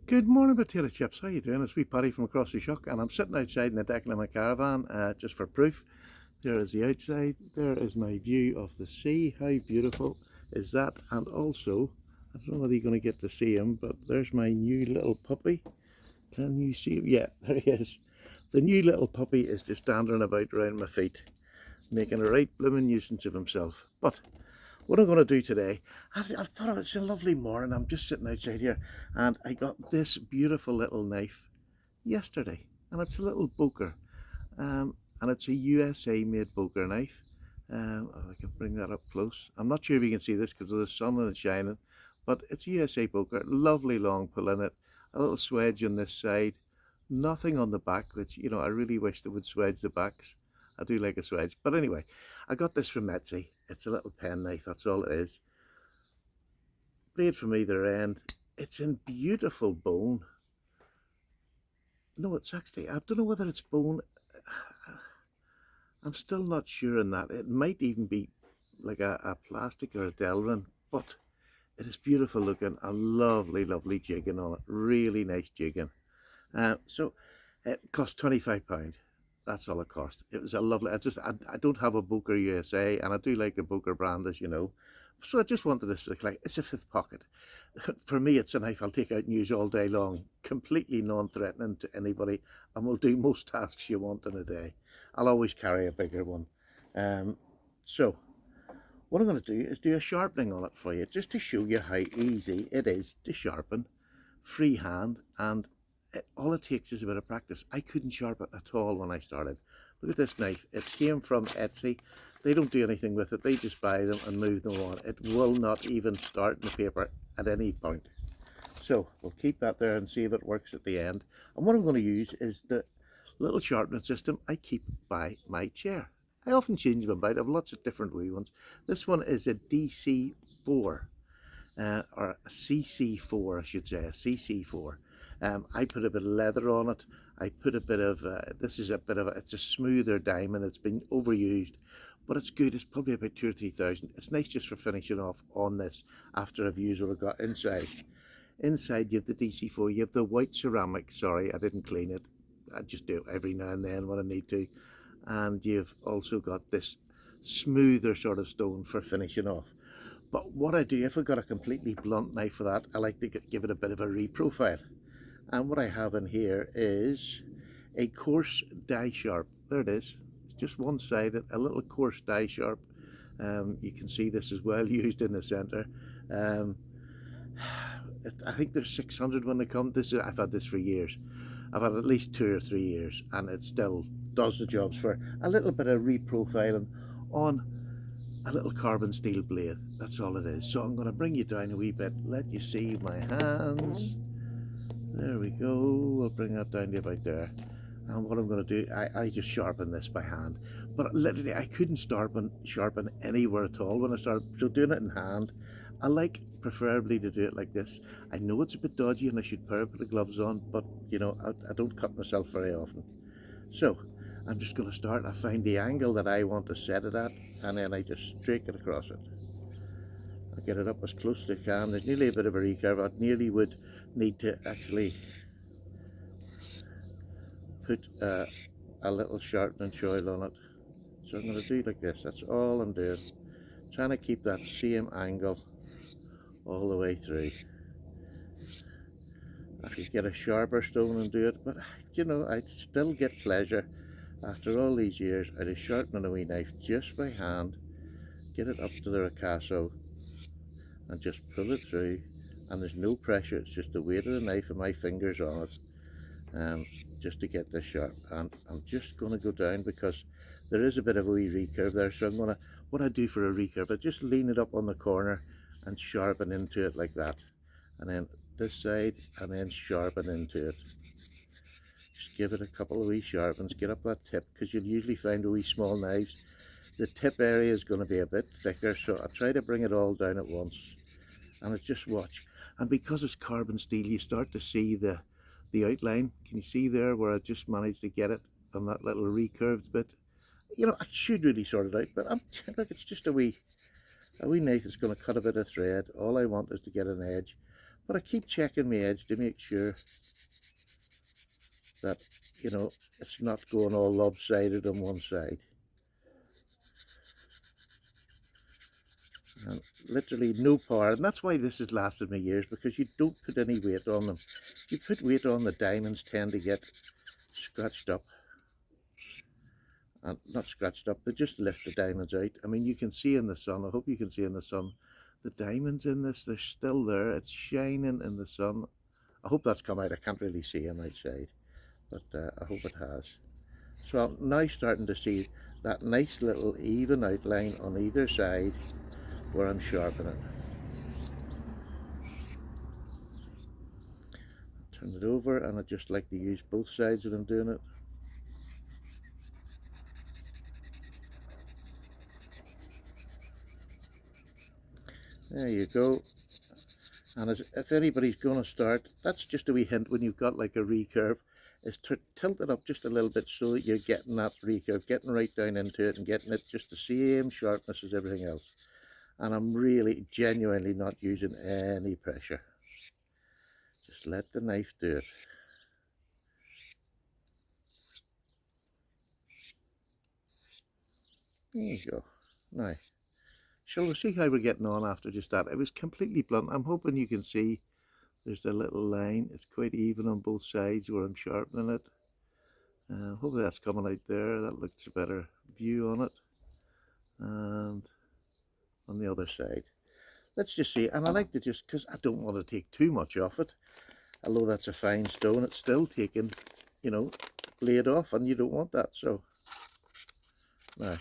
Good morning, potato chips. How you doing? It's wee Paddy from across the shock, and I'm sitting outside in the decking of my caravan just for proof. There is the outside. There is my view of the sea. How beautiful is that? And also, I don't know whether you're going to get to see him, but there's my new little puppy. Can you see him? Yeah, there he is. The new little puppy is just standing about around my feet, making a right blooming nuisance of himself. But what I'm going to do today, I thought it's a lovely morning. I'm just sitting outside here and I got this beautiful little knife yesterday, and it's a little Boker, and it's a USA made Boker knife. If I can bring that up close. I'm not sure if you can see this because of the sun and it's shining, but it's a USA Boker, lovely long pull in it, a little swedge on this side, nothing on the back, which, I really wish they would swedge the backs. I do like a swedge. But anyway, I got this from Etsy. It's a little pen knife, that's all it is. Blade from either end. It's in beautiful bone. No, it's actually, I don't know whether it's bone. I'm still not sure on that. It might even be like a plastic or a Delrin, but it is beautiful looking and lovely, lovely jigging on it. Really nice jigging. So it cost £25. That's all it cost. It was a lovely. I don't have a Boker USA, and I do like the Boker brand, as you know. So I just wanted this to look like it's a fifth pocket. For me, it's a knife I'll take out and use all day long, completely non-threatening to anybody, and will do most tasks you want in a day. I'll always carry a bigger one. So what I'm going to do is do a sharpening on it for you, just to show you how easy it is to sharpen freehand, and all it takes is a bit of practice. I couldn't sharpen it at all when I started. Look at this knife. It came from Etsy. They don't do anything with it. They just buy them and move them on. It will not even start in the paper at any point. So we'll keep that there and see if it works at the end. And what I'm going to use is the little sharpening system I keep by my chair. I often change them about. I have lots of different wee ones. This one is a DC4. Or a CC4, I should say, a CC4. I put a bit of leather on it. I put a bit of, this is a bit of, it's a smoother diamond. It's been overused, but it's good. It's probably about 2 or 3,000. It's nice just for finishing off on this after I've used what I've got inside. Inside you have the DC4, you have the white ceramic. Sorry, I didn't clean it. I just do it every now and then when I need to. And you've also got this smoother sort of stone for finishing off. But what I do, if I've got a completely blunt knife for that, I like to give it a bit of a reprofile. And what I have in here is a coarse die sharp. There it is. It's just one-sided, a little coarse die sharp. You can see this is well used in the center. I think there's 600 when they come. I've had this for years. I've had at least 2 or 3 years, and it still does the jobs for a little bit of reprofiling on a little carbon steel blade. That's all it is. So I'm going to bring you down a wee bit, let you see my hands. There we go. I'll bring that down to about there. And what I'm going to do, I just sharpen this by hand. But literally, I couldn't sharpen anywhere at all when I started. So doing it in hand, I like preferably to do it like this. I know it's a bit dodgy and I should pair the gloves on, but I don't cut myself very often. So I'm just going to start. I find the angle that I want to set it at, and then I just strake it across it. I get it up as close as I can. There's nearly a bit of a recurve. I nearly would need to actually put a little sharpening choil on it. So I'm going to do like this. That's all I'm doing. Trying to keep that same angle all the way through. I could get a sharper stone and do it, but I still get pleasure after all these years out of sharpening a wee knife just by hand. Get it up to the ricasso and just pull it through, and there's no pressure. It's just the weight of the knife and my fingers on it, just to get this sharp. And I'm just going to go down because there is a bit of a wee recurve there. So what I do for a recurve, I just lean it up on the corner and sharpen into it like that, and then this side, and then sharpen into it. Just give it a couple of wee sharpens, get up that tip, because you'll usually find with wee small knives the tip area is going to be a bit thicker, so I try to bring it all down at once. And it's just watch, and because it's carbon steel, you start to see the outline. Can you see there where I just managed to get it on that little recurved bit? I should really sort it out, but look, it's just a wee knife that's going to cut a bit of thread. All I want is to get an edge, But I keep checking my edge to make sure that, you know, it's not going all lopsided on one side. And literally no power, and that's why this has lasted me years, because you don't put any weight on them. If you put weight on, the diamonds tend to get scratched up. And not scratched up, they just lift the diamonds out. I mean, you can see in the sun, I hope you can see in the sun, the diamonds in this, they're still there. It's shining in the sun. I hope that's come out. I can't really see them outside, but I hope it has. So I'm now starting to see that nice little even outline on either side where I'm sharpening. Turn it over, and I just like to use both sides when I'm doing it. There you go. And if anybody's going to start, that's just a wee hint when you've got like a recurve, is to tilt it up just a little bit so that you're getting that recurve, getting right down into it and getting it just the same sharpness as everything else. And I'm really genuinely not using any pressure. Just let the knife do it. There you go. Now, shall we see how we're getting on after just that? It was completely blunt. I'm hoping you can see there's a little line. It's quite even on both sides where I'm sharpening it. Hopefully that's coming out there. That looks a better view on it. And on the other side. Let's just see. And I like to just, because I don't want to take too much off it. Although that's a fine stone, it's still taking, you know, blade off, and you don't want that. So now,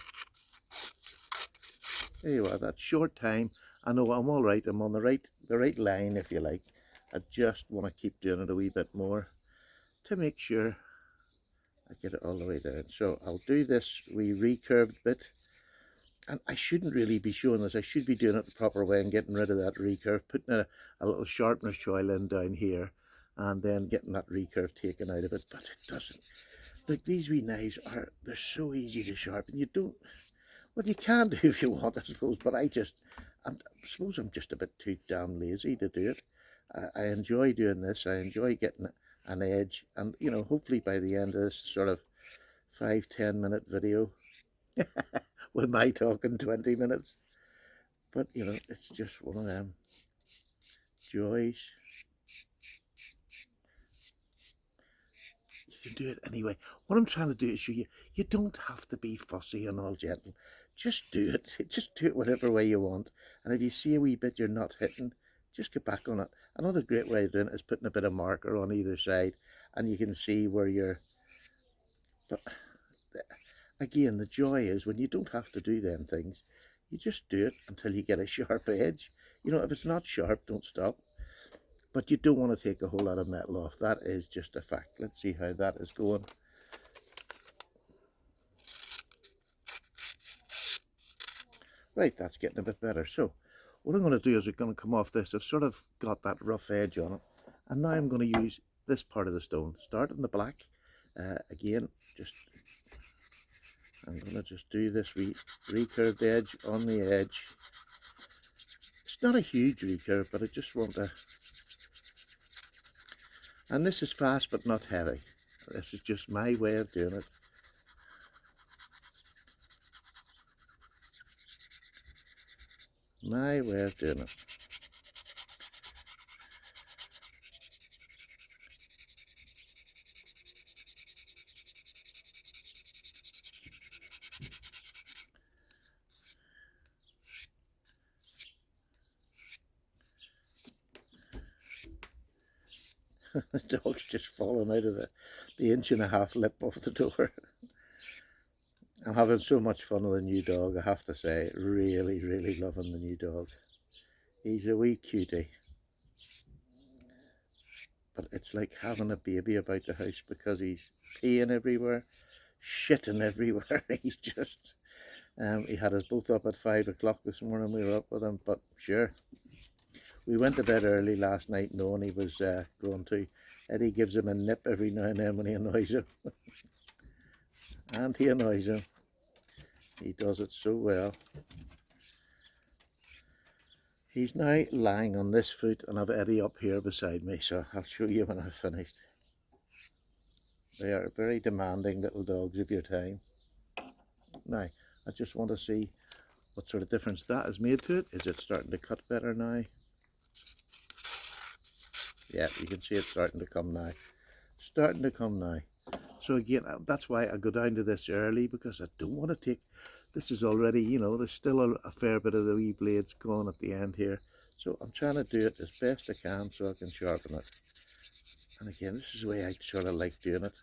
there you are. That short time. I know I'm all right. I'm on the right line, if you like. I just want to keep doing it a wee bit more to make sure I get it all the way down. So I'll do this wee recurved bit. And I shouldn't really be showing this. I should be doing it the proper way and getting rid of that recurve, putting a little sharpener's choil in down here, and then getting that recurve taken out of it. But it doesn't. Like, these wee knives they're so easy to sharpen. You don't, well, you can do if you want, I suppose, but I suppose I'm just a bit too damn lazy to do it. I enjoy doing this. I enjoy getting an edge, and, you know, hopefully by the end of this sort of 5-10 minute video, with my talking 20 minutes. But, you know, it's just one of them joys. You can do it anyway. What I'm trying to do is show you, you don't have to be fussy and all gentle. Just do it. Just do it whatever way you want. And if you see a wee bit you're not hitting, just get back on it. Another great way of doing it is putting a bit of marker on either side, and you can see where you're... But again, the joy is when you don't have to do them things, you just do it until you get a sharp edge. You know, if it's not sharp, don't stop. But you don't want to take a whole lot of metal off. That is just a fact. Let's see how that is going. Right, that's getting a bit better. So what I'm going to do is we're going to come off this. I've sort of got that rough edge on it. And now I'm going to use this part of the stone. Start in the black. Again, I'm going to just do this recurved edge on the edge. It's not a huge recurve, but I just want to... And this is fast but not heavy. This is just my way of doing it. My way of doing it. The dog's just fallen out of the 1.5 lip off the door. I'm having so much fun with the new dog, I have to say. Really, really loving the new dog. He's a wee cutie. But it's like having a baby about the house because he's peeing everywhere, shitting everywhere. He's just... he had us both up at 5 o'clock this morning. We were up with him, but sure. We went to bed early last night knowing he was going to. Eddie gives him a nip every now and then when he annoys him. And he annoys him. He does it so well. He's now lying on this foot and I've Eddie up here beside me, so I'll show you when I've finished. They are very demanding little dogs of your time. Now, I just want to see what sort of difference that has made to it. Is it starting to cut better now? Yeah, you can see it's starting to come now. Starting to come now. So again, that's why I go down to this early, because I don't want to take, this is already, you know, there's still a fair bit of the wee blades gone at the end here. So I'm trying to do it as best I can so I can sharpen it. And again, this is the way I sort of like doing it.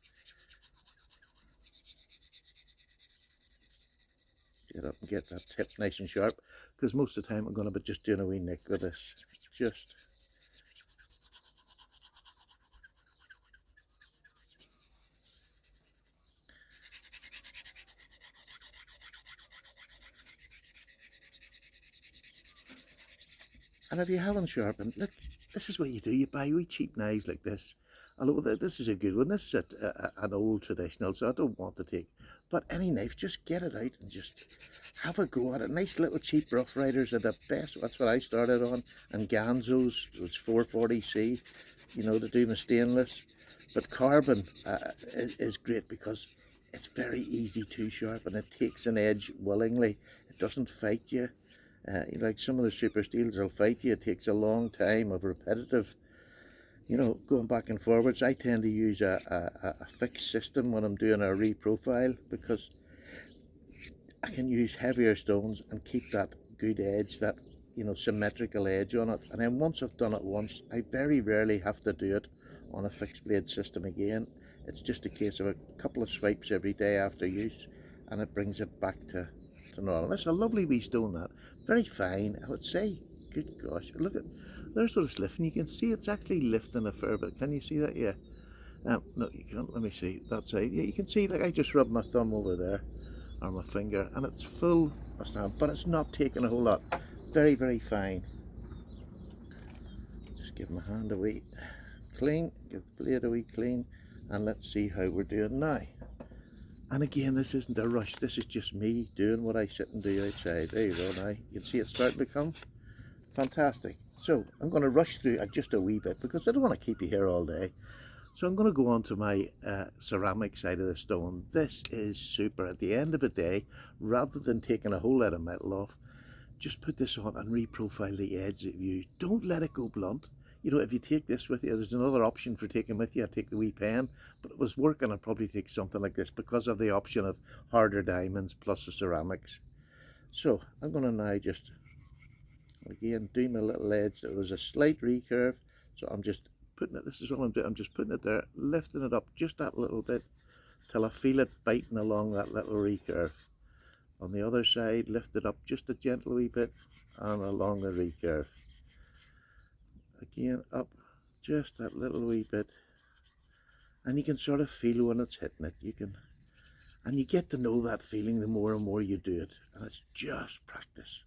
Get up and get that tip nice and sharp, because most of the time I'm going to be just doing a wee nick with this. Just. And if you haven't sharpened, look, this is what you do. You buy wee cheap knives like this. Although this is a good one. This is an old traditional, so I don't want to take. But any knife, just get it out and just have a go at it. Nice little cheap Rough Riders are the best. That's what I started on. And Ganzos, it was 440C, you know, to do my stainless. But carbon is great because it's very easy to sharpen. It takes an edge willingly. It doesn't fight you. Like some of the super steels will fight you. It takes a long time of repetitive, you know, going back and forwards. I tend to use a fixed system when I'm doing a reprofile, because I can use heavier stones and keep that good edge, that, you know, symmetrical edge on it. And then once I've done it once, I very rarely have to do it on a fixed blade system again. It's just a case of a couple of swipes every day after use, and it brings it back to normal. That's a lovely wee stone, that. Very fine, I would say. Good gosh, look at, there's what it's lifting. You can see it's actually lifting a fair bit. Can you see that? Yeah. No, you can't. Let me see that side. Yeah, you can see, like, I just rubbed my thumb over there, or my finger, and it's full of stamp, but it's not taking a whole lot. Very, very fine. Just give my hand a wee clean, give the blade a wee clean, and let's see how we're doing now. And again, this isn't a rush, this is just me doing what I sit and do outside. There you go now. You can see it's starting to come. Fantastic. So I'm going to rush through just a wee bit, because I don't want to keep you here all day. So I'm going to go on to my ceramic side of the stone. This is super. At the end of the day, rather than taking a whole lot of metal off, just put this on and reprofile the edge that you use. Don't let it go blunt. You know, if you take this with you, there's another option for taking with you. I take the wee pen, but it was working. I'd probably take something like this because of the option of harder diamonds plus the ceramics. So I'm going to now just, again, do my little edge. There was a slight recurve, so I'm just putting it, this is all I'm doing, I'm just putting it there, lifting it up just that little bit till I feel it biting along that little recurve. On the other side, lift it up just a gentle wee bit and along the recurve. Again, up just that little wee bit, and you can sort of feel when it's hitting it. You can, and you get to know that feeling the more and more you do it, and it's just practice.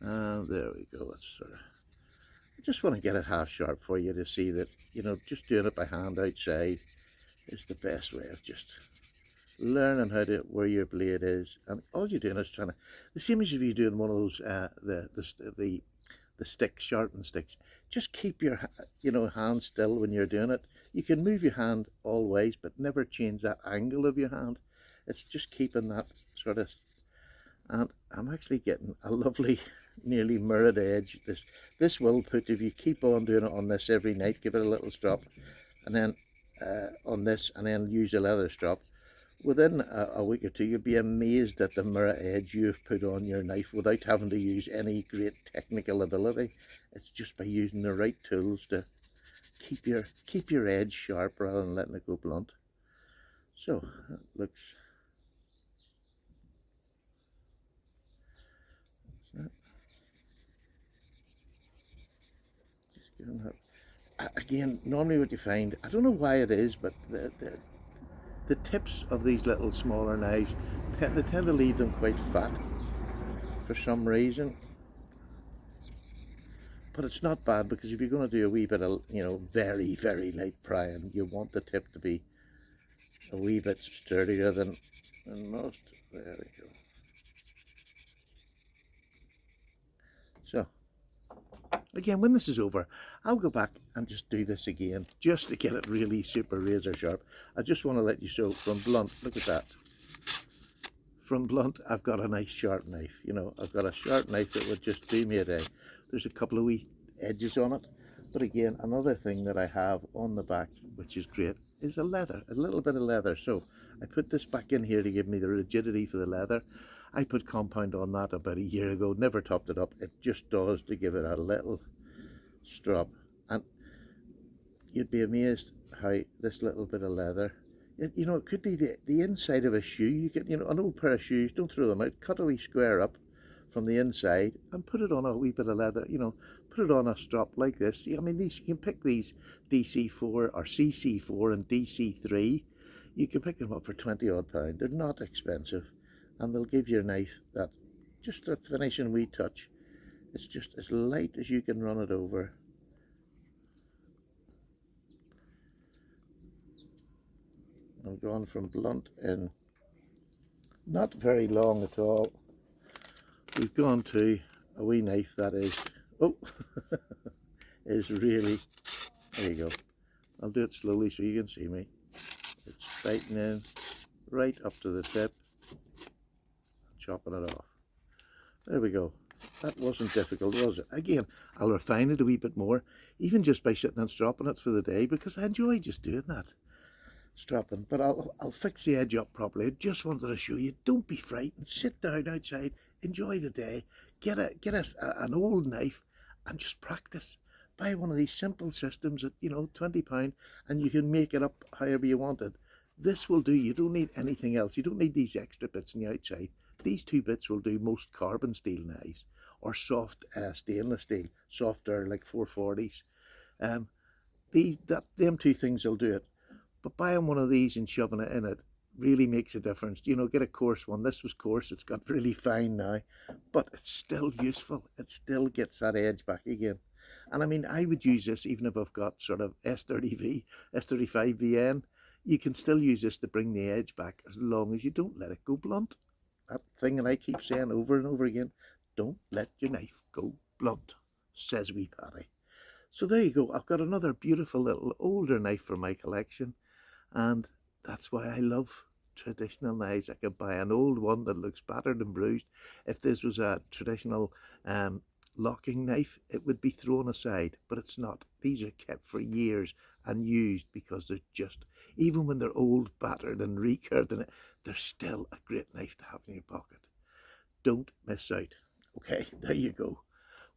And there we go. That's sort of, I just want to get it half sharp for you to see that, you know, just doing it by hand outside is the best way of just learning how to, where your blade is. And all you're doing is trying to, the same as if you're doing one of those the stick, sharpened sticks, just keep your, you know, hand still when you're doing it. You can move your hand always, but never change that angle of your hand. It's just keeping that sort of, and I'm actually getting a lovely nearly mirrored edge. This will put, if you keep on doing it on this every night, give it a little strop, and then on this, and then use a leather strop, within a week or two you'll be amazed at the mirror edge you've put on your knife without having to use any great technical ability. It's just by using the right tools to keep your edge sharp rather than letting it go blunt. So that looks, just giving that. Again, normally what you find, I don't know why it is, but the tips of these little smaller knives, they tend to leave them quite fat for some reason. But it's not bad, because if you're going to do a wee bit of, you know, very, very light prying, you want the tip to be a wee bit sturdier than most. There we go. So, again, when this is over, I'll go back and just do this again, just to get it really super razor sharp. I just want to let you show from blunt, look at that. From blunt, I've got a nice sharp knife. You know, I've got a sharp knife that would just do me a day. There's a couple of wee edges on it. But again, another thing that I have on the back, which is great, is a little bit of leather. So I put this back in here to give me the rigidity for the leather. I put compound on that about a year ago, never topped it up. It just does to give it a little strop. And you'd be amazed how this little bit of leather, you know, it could be the inside of a shoe. You can, you know, an old pair of shoes, don't throw them out, cut a wee square up from the inside and put it on a wee bit of leather, you know, put it on a strap like this. I mean, these, you can pick these DC4 or CC4 and DC3. You can pick them up for 20 odd pound. They're not expensive and they'll give your knife that, just a finishing wee touch. It's just as light as you can run it over. I'm going from blunt in, not very long at all. We've gone to a wee knife that is, oh, is really, there you go. I'll do it slowly so you can see me. It's tightening right up to the tip, chopping it off. There we go. That wasn't difficult, was it? Again, I'll refine it a wee bit more, even just by sitting and stropping it for the day, because I enjoy just doing that. Stropping, but I'll fix the edge up properly. I just wanted to show you, don't be frightened, sit down outside, enjoy the day, get an old knife and just practice. Buy one of these simple systems at, you know, £20 and you can make it up however you want it. This will do. You don't need anything else. You don't need these extra bits on the outside. These two bits will do most carbon steel knives or soft stainless steel, softer like 440s. Them two things will do it. But buying one of these and shoving it in it really makes a difference. You know, get a coarse one. This was coarse. It's got really fine now, but it's still useful. It still gets that edge back again. And I mean, I would use this even if I've got sort of S30V, S35VN. You can still use this to bring the edge back as long as you don't let it go blunt. That thing that I keep saying over and over again, don't let your knife go blunt, says wee Paddy. So there you go. I've got another beautiful little older knife for my collection. And that's why I love traditional knives. I could buy an old one that looks battered and bruised. If this was a traditional locking knife, it would be thrown aside, but it's not. These are kept for years and used because they're just, even when they're old, battered and recurved, they're still a great knife to have in your pocket. Don't miss out. Okay, there you go.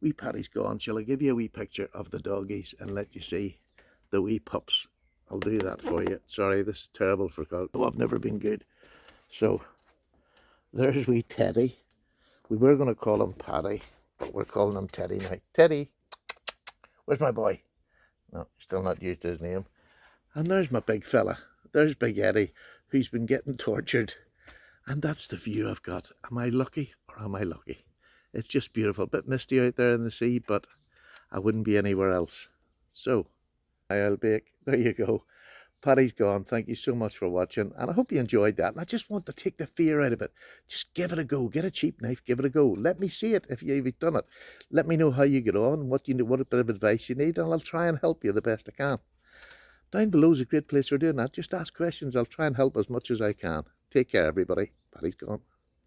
Wee Paddy's gone. Shall I give you a wee picture of the doggies and let you see the wee pups? I'll do that for you. Sorry, this is terrible for color. Oh, I've never been good. So, there's wee Teddy. We were going to call him Paddy, but we're calling him Teddy now. Teddy, where's my boy? No, he's still not used his name. And there's my big fella. There's Big Eddie, who's been getting tortured. And that's the view I've got. Am I lucky or am I lucky? It's just beautiful. A bit misty out there in the sea, but I wouldn't be anywhere else. So, I'll bake. There you go. Paddy's gone. Thank you so much for watching, and I hope you enjoyed that. And I just want to take the fear out of it. Just give it a go. Get a cheap knife. Give it a go. Let me see it if you've done it. Let me know how you get on, what bit of advice you need, and I'll try and help you the best I can. Down below is a great place for doing that. Just ask questions. I'll try and help as much as I can. Take care, everybody. Paddy's gone.